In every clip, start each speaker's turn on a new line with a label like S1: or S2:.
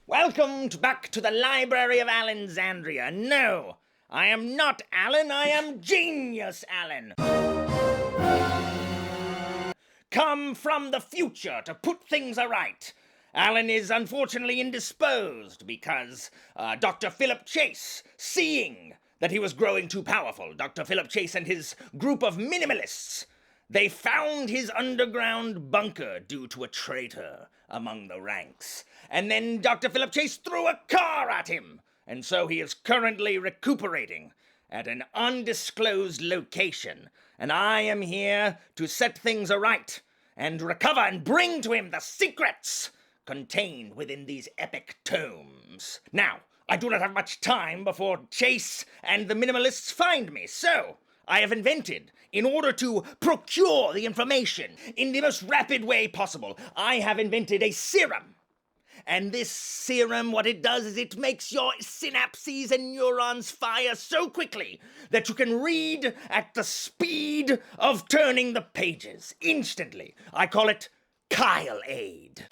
S1: Welcome back to the library of Alexandria. No, I am not Alan, I am Genius Alan. Come from the future to put things aright. Alan is unfortunately indisposed because Dr. Philip Chase, seeing that he was growing too powerful, Dr. Philip Chase and his group of Minimalists, they found his underground bunker due to a traitor among the ranks. And then Dr. Philip Chase threw a car at him, and so he is currently recuperating at an undisclosed location. And I am here to set things aright and recover and bring to him the secrets contained within these epic tomes. Now, I do not have much time before Chase and the Minimalists find me, so I have invented, in order to procure the information in the most rapid way possible, I have invented a serum. And this serum, what it does is it makes your synapses and neurons fire so quickly that you can read at the speed of turning the pages instantly. I call it Kyle Aid.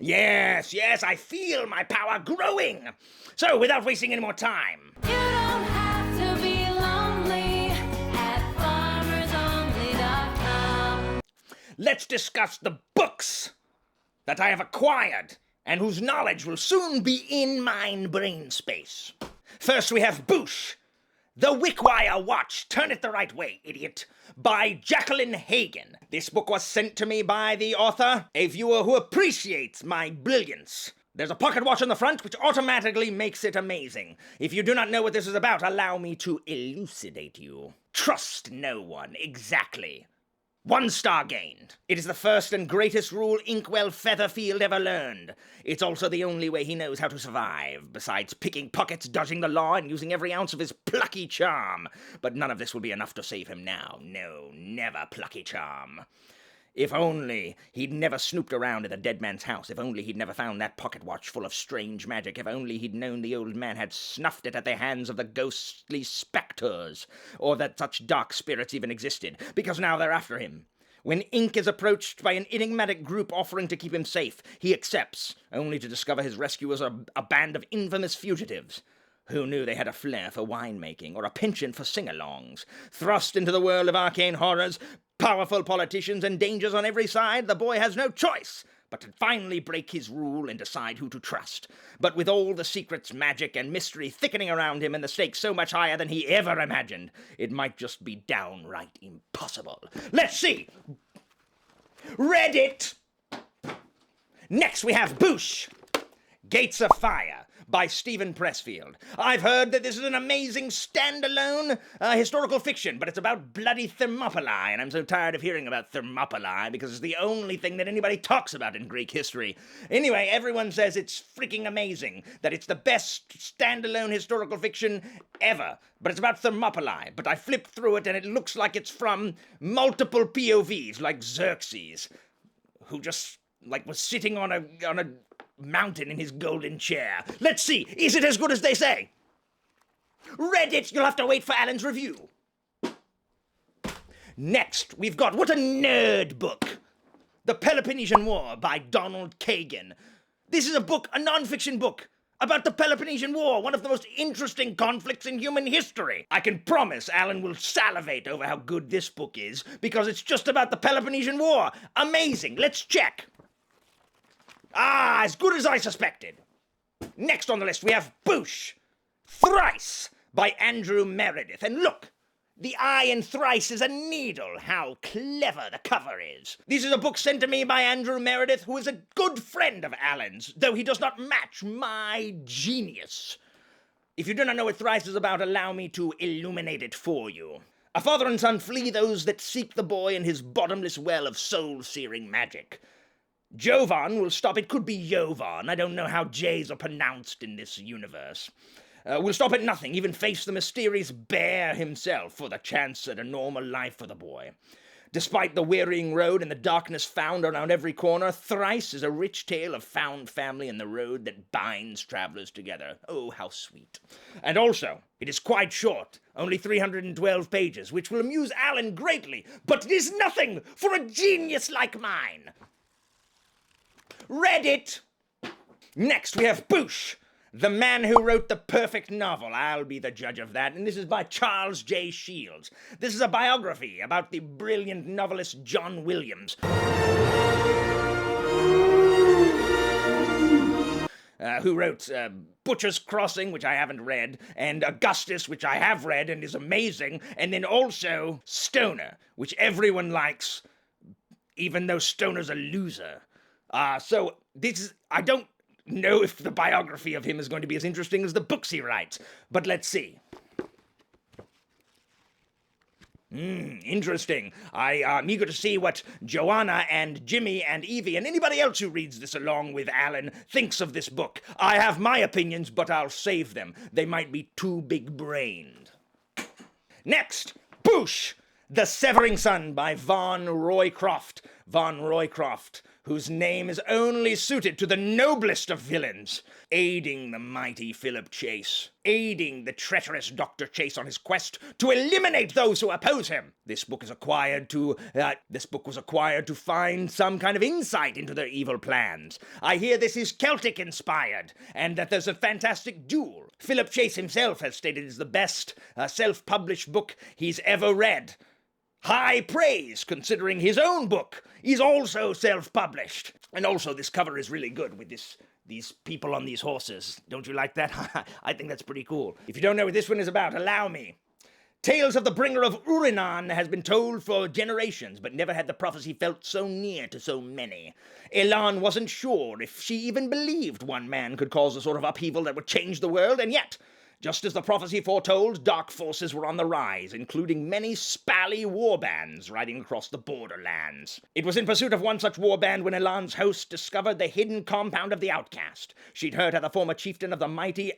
S1: Yes, I feel my power growing. So, without wasting any more time,
S2: You don't have to be lonely at farmersonly.com.
S1: let's discuss the books that I have acquired and whose knowledge will soon be in my brain space. First, we have Boosh, The Wickwire Watch, Turn It the Right Way, Idiot, by Jacqueline Hagan. This book was sent to me by the author, a viewer who appreciates my brilliance. There's a pocket watch on the front which automatically makes it amazing. If you do not know what this is about, allow me to elucidate you. Trust no one, exactly. 1 star gained. It is the first and greatest rule Inkwell Featherfield ever learned. It's also the only way he knows how to survive, besides picking pockets, dodging the law, and using every ounce of his plucky charm. But none of this will be enough to save him now. No, never plucky charm. If only he'd never snooped around in the dead man's house. If only he'd never found that pocket watch full of strange magic. If only he'd known the old man had snuffed it at the hands of the ghostly spectres, or that such dark spirits even existed, because now they're after him. When Ink is approached by an enigmatic group offering to keep him safe, he accepts, only to discover his rescuers are a band of infamous fugitives. Who knew they had a flair for winemaking, or a penchant for sing-alongs? Thrust into the world of arcane horrors, powerful politicians, and dangers on every side, the boy has no choice but to finally break his rule and decide who to trust. But with all the secrets, magic, and mystery thickening around him and the stakes so much higher than he ever imagined, it might just be downright impossible. Let's see! Reddit! Next we have Boosh, Gates of Fire, by Stephen Pressfield. I've heard that this is an amazing standalone historical fiction, but it's about bloody Thermopylae, and I'm so tired of hearing about Thermopylae because it's the only thing that anybody talks about in Greek history. Anyway, everyone says it's freaking amazing, that it's the best standalone historical fiction ever, but it's about Thermopylae. But I flipped through it and it looks like it's from multiple POVs, like Xerxes, who just was sitting on a mountain in his golden chair. Let's see, is it as good as they say? Reddit, you'll have to wait for Alan's review. Next, we've got What a Nerd Book, The Peloponnesian War by Donald Kagan. This is a book, a non-fiction book, about the Peloponnesian War, one of the most interesting conflicts in human history. I can promise Alan will salivate over how good this book is, because it's just about the Peloponnesian War. Amazing, let's check. As good as I suspected. Next on the list we have Boosh, Thrice, by Andrew Meredith. And look, the eye in Thrice is a needle. How clever the cover is. This is a book sent to me by Andrew Meredith, who is a good friend of Alan's, though he does not match my genius. If you do not know what Thrice is about, allow me to illuminate it for you. A father and son flee those that seek the boy in his bottomless well of soul-searing magic. Jovan will stop. It could be Jovan. I don't know how J's are pronounced in this universe. Will stop at nothing, even face the mysterious bear himself for the chance at a normal life for the boy. Despite the wearying road and the darkness found around every corner, Thrice is a rich tale of found family and the road that binds travelers together. Oh, how sweet. And also, it is quite short, only 312 pages, which will amuse Alan greatly, but it is nothing for a genius like mine. Read it! Next, we have Boosh, the man who wrote the perfect novel. I'll be the judge of that, and this is by Charles J. Shields. This is a biography about the brilliant novelist John Williams, who wrote Butcher's Crossing, which I haven't read, and Augustus, which I have read and is amazing, and then also Stoner, which everyone likes, even though Stoner's a loser. So this is, I don't know if the biography of him is going to be as interesting as the books he writes, but let's see. Interesting. I'm eager to see what Joanna and Jimmy and Evie and anybody else who reads this along with Alan thinks of this book. I have my opinions, but I'll save them. They might be too big-brained. Next, Boosh, The Severing Sun by Vaughn Roycroft. Vaughn Roycroft, whose name is only suited to the noblest of villains, aiding the mighty Philip Chase, aiding the treacherous Dr. Chase on his quest to eliminate those who oppose him. This book was acquired to find some kind of insight into their evil plans. I hear this is Celtic-inspired, and that there's a fantastic duel. Philip Chase himself has stated it's the best self-published book he's ever read. High praise, considering his own book is also self-published. And also, this cover is really good with these people on these horses. Don't you like that? I think that's pretty cool. If you don't know what this one is about, allow me. Tales of the Bringer of Urinan has been told for generations, but never had the prophecy felt so near to so many. Elan wasn't sure if she even believed one man could cause a sort of upheaval that would change the world, and yet, just as the prophecy foretold, dark forces were on the rise, including many spally warbands riding across the borderlands. It was in pursuit of one such warband when Elan's host discovered the hidden compound of the outcast. She'd heard how the former chieftain of the mighty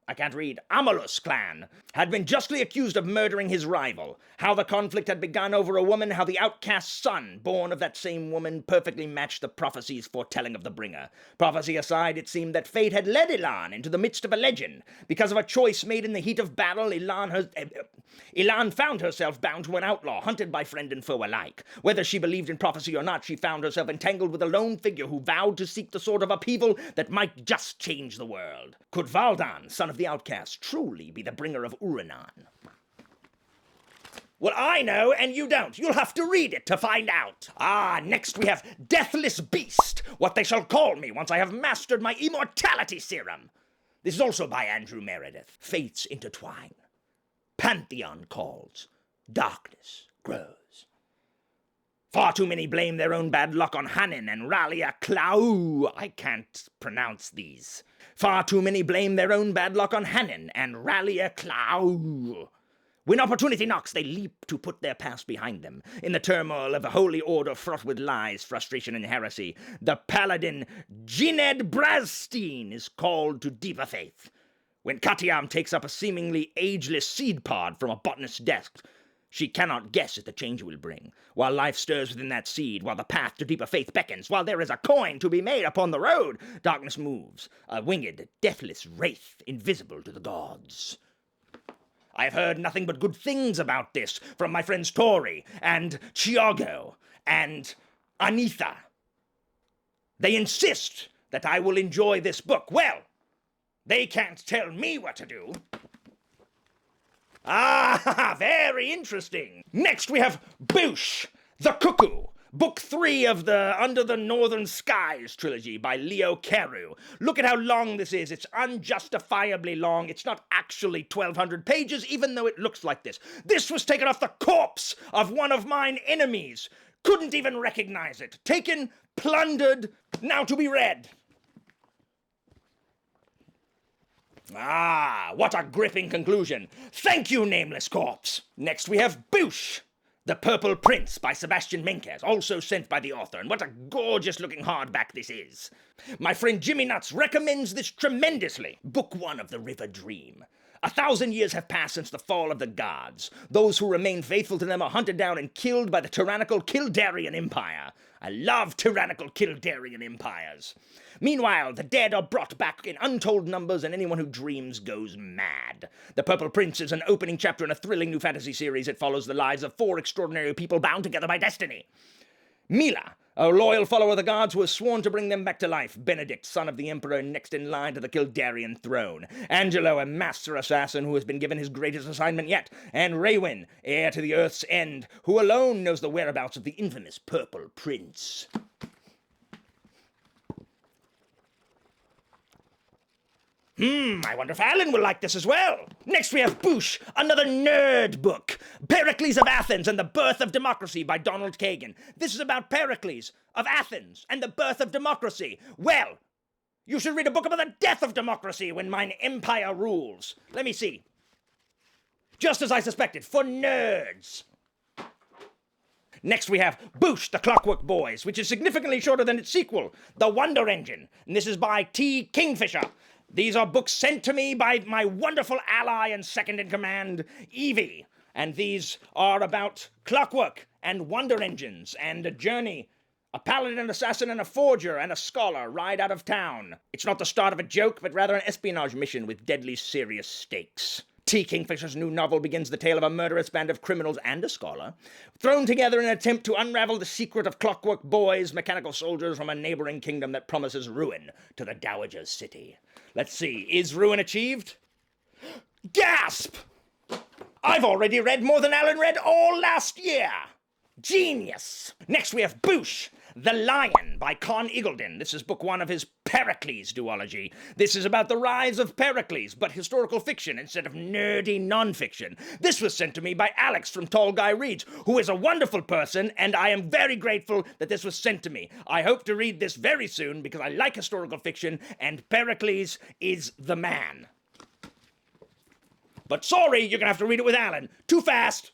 S1: Amalus clan had been justly accused of murdering his rival, how the conflict had begun over a woman, how the outcast's son, born of that same woman, perfectly matched the prophecy's foretelling of the bringer. Prophecy aside, it seemed that fate had led Elan into the midst of a legend. Because of a choice made in the heat of battle, Elan found herself bound to an outlaw, hunted by friend and foe alike. Whether she believed in prophecy or not, she found herself entangled with a lone figure who vowed to seek the sort of upheaval that might just change the world. Could Valdan, son of the outcast, truly be the bringer of Urinan? Well, I know, and you don't. You'll have to read it to find out. Next we have Deathless Beast, What They Shall Call Me Once I Have Mastered My Immortality Serum. This is also by Andrew Meredith. Fates intertwine. Pantheon calls. Darkness grows. Far too many blame their own bad luck on Hanin and Ralia Clau. I can't pronounce these. Far too many blame their own bad luck on Hanin and Ralia Clau. When opportunity knocks, they leap to put their past behind them. In the turmoil of a holy order fraught with lies, frustration, and heresy, the paladin Gined Brazstein is called to deeper faith. When Katiam takes up a seemingly ageless seed pod from a botanist's desk, she cannot guess at the change it will bring. While life stirs within that seed, while the path to deeper faith beckons, while there is a coin to be made upon the road, darkness moves, a winged, deathless wraith invisible to the gods. I have heard nothing but good things about this from my friends Tori and Chiago and Anitha. They insist that I will enjoy this book. Well, they can't tell me what to do. Very interesting. Next we have Boosh, The Cuckoo, Book 3 of the Under the Northern Skies trilogy by Leo CaRu. Look at how long this is. It's unjustifiably long. It's not actually 1,200 pages, even though it looks like this. This was taken off the corpse of one of mine enemies. Couldn't even recognize it. Taken, plundered, now to be read. What a gripping conclusion. Thank you, Nameless Corpse. Next we have Boosh, The Purple Prince by Sebastian Munoz, also sent by the author, and what a gorgeous-looking hardback this is. My friend Jimmy Nuts recommends this tremendously. Book 1 of The River Dream. 1,000 years have passed since the fall of the gods. Those who remain faithful to them are hunted down and killed by the tyrannical Kildarian Empire. I love tyrannical Kildarian empires. Meanwhile, the dead are brought back in untold numbers, and anyone who dreams goes mad. The Purple Prince is an opening chapter in a thrilling new fantasy series. It follows the lives of 4 extraordinary people bound together by destiny. Mila, a loyal follower of the gods who has sworn to bring them back to life. Benedict, son of the Emperor, next in line to the Kildarian throne. Angelo, a master assassin who has been given his greatest assignment yet. And Raywin, heir to the Earth's End, who alone knows the whereabouts of the infamous Purple Prince. I wonder if Alan will like this as well. Next we have Boosh, another nerd book. Pericles of Athens and the Birth of Democracy by Donald Kagan. This is about Pericles of Athens and the birth of democracy. Well, you should read a book about the death of democracy when mine empire rules. Let me see. Just as I suspected, for nerds. Next we have Boosh, the Clockwork Boys, which is significantly shorter than its sequel, The Wonder Engine. And this is by T. Kingfisher. These are books sent to me by my wonderful ally and second-in-command, Evie. And these are about clockwork and wonder engines and a journey. A paladin, assassin, and a forger and a scholar ride out of town. It's not the start of a joke, but rather an espionage mission with deadly serious stakes. T. Kingfisher's new novel begins the tale of a murderous band of criminals and a scholar, thrown together in an attempt to unravel the secret of clockwork boys, mechanical soldiers from a neighboring kingdom that promises ruin to the Dowager's city. Let's see, is ruin achieved? Gasp! I've already read more than Alan read all last year! Genius! Next we have Boosh, The Lion by Con Eagledon. This is book 1 of his Pericles duology. This is about the rise of Pericles, but historical fiction instead of nerdy nonfiction. This was sent to me by Alex from Tall Guy Reads, who is a wonderful person, and I am very grateful that this was sent to me. I hope to read this very soon because I like historical fiction, and Pericles is the man. But sorry, you're gonna have to read it with Alan. Too fast!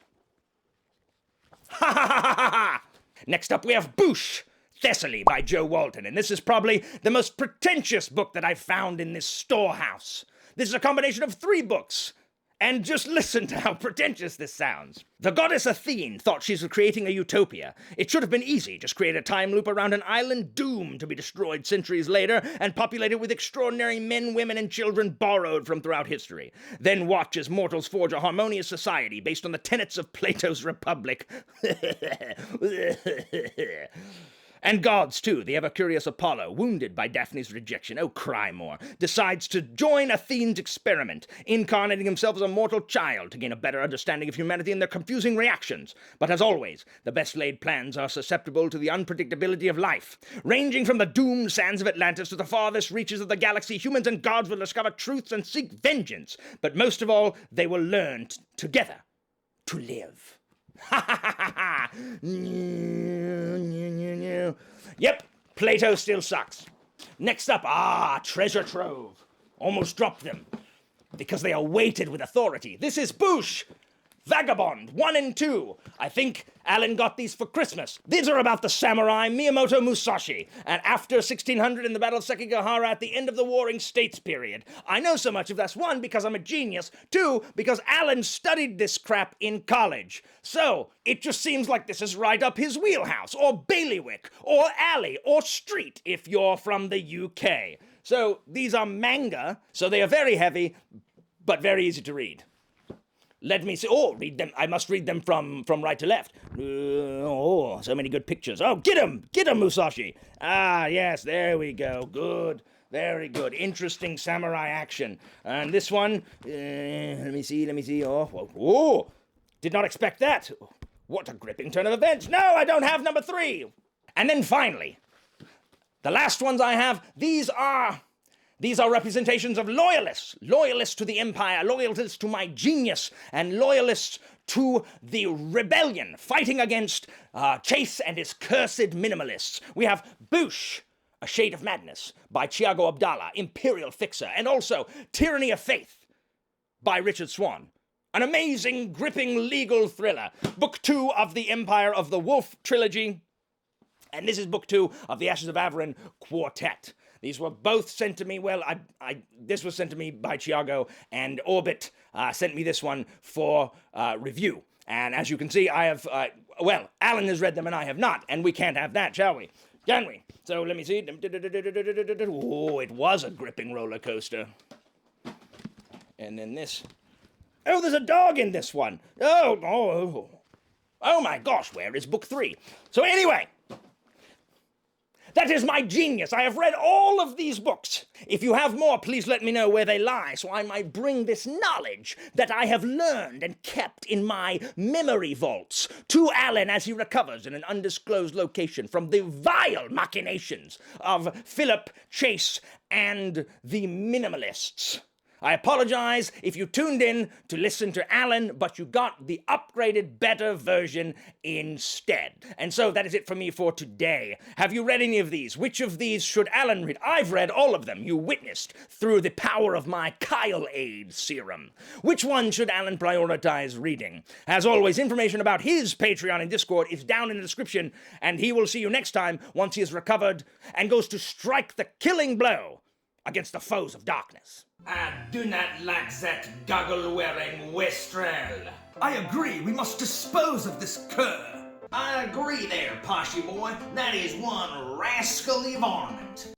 S1: Ha ha ha ha ha! Next up we have Boosh, Thessaly by Joe Walton, and this is probably the most pretentious book that I've found in this storehouse. This is a combination of 3 books, and just listen to how pretentious this sounds. The goddess Athene thought she was creating a utopia. It should have been easy, just create a time loop around an island doomed to be destroyed centuries later and populated with extraordinary men, women, and children borrowed from throughout history. Then watch as mortals forge a harmonious society based on the tenets of Plato's Republic. And gods, too. The ever-curious Apollo, wounded by Daphne's rejection, oh, cry more, decides to join Athene's experiment, incarnating himself as a mortal child to gain a better understanding of humanity and their confusing reactions. But as always, the best-laid plans are susceptible to the unpredictability of life. Ranging from the doomed sands of Atlantis to the farthest reaches of the galaxy, humans and gods will discover truths and seek vengeance. But most of all, they will learn together to live. Ha ha ha ha ha! Yep, Plato still sucks. Next up, treasure trove. Almost dropped them, because they are weighted with authority. This is Boosh, Vagabond 1 and 2. I think Alan got these for Christmas. These are about the samurai Miyamoto Musashi, and after 1600 in the Battle of Sekigahara at the end of the Warring States period. I know so much of this, 1, because I'm a genius, 2, because Alan studied this crap in college. So, it just seems like this is right up his wheelhouse, or bailiwick, or alley, or street, if you're from the UK. So, these are manga, so they are very heavy, but very easy to read. Let me see. Oh, read them. I must read them from right to left. So many good pictures. Oh, get him, Musashi. Ah, yes, there we go. Good, very good. Interesting samurai action. And this one, let me see. Oh, did not expect that. What a gripping turn of events. No, I don't have number 3. And then finally, the last ones I have, these are representations of loyalists. Loyalists to the empire, loyalists to my genius, and loyalists to the rebellion, fighting against Chase and his cursed minimalists. We have Boosh, A Shade of Madness by Thiago Abdallah, Imperial Fixer, and also Tyranny of Faith by Richard Swan. An amazing, gripping legal thriller. Book 2 of the Empire of the Wolf trilogy, and this is book 2 of the Ashes of Averin quartet. These were both sent to me. Well, this was sent to me by Chiago, and Orbit sent me this one for review. And as you can see, I have, Alan has read them and I have not, and we can't have that, shall we? Can we? So let me see. Oh, it was a gripping roller coaster. And then this. Oh, there's a dog in this one. Oh my gosh, where is book 3? So anyway, that is my genius. I have read all of these books. If you have more, please let me know where they lie, so I might bring this knowledge that I have learned and kept in my memory vaults to Alan as he recovers in an undisclosed location from the vile machinations of Philip, Chase, and the Minimalists. I apologize if you tuned in to listen to Alan, but you got the upgraded, better version instead. And so that is it for me for today. Have you read any of these? Which of these should Alan read? I've read all of them. You witnessed through the power of my Kyle Aid serum. Which one should Alan prioritize reading? As always, information about his Patreon and Discord is down in the description, and he will see you next time once he has recovered and goes to strike the killing blow against the foes of darkness.
S3: I do not like that goggle-wearing wastrel.
S4: I agree, we must dispose of this cur.
S3: I agree there, Poshy boy. That is one rascally varmint.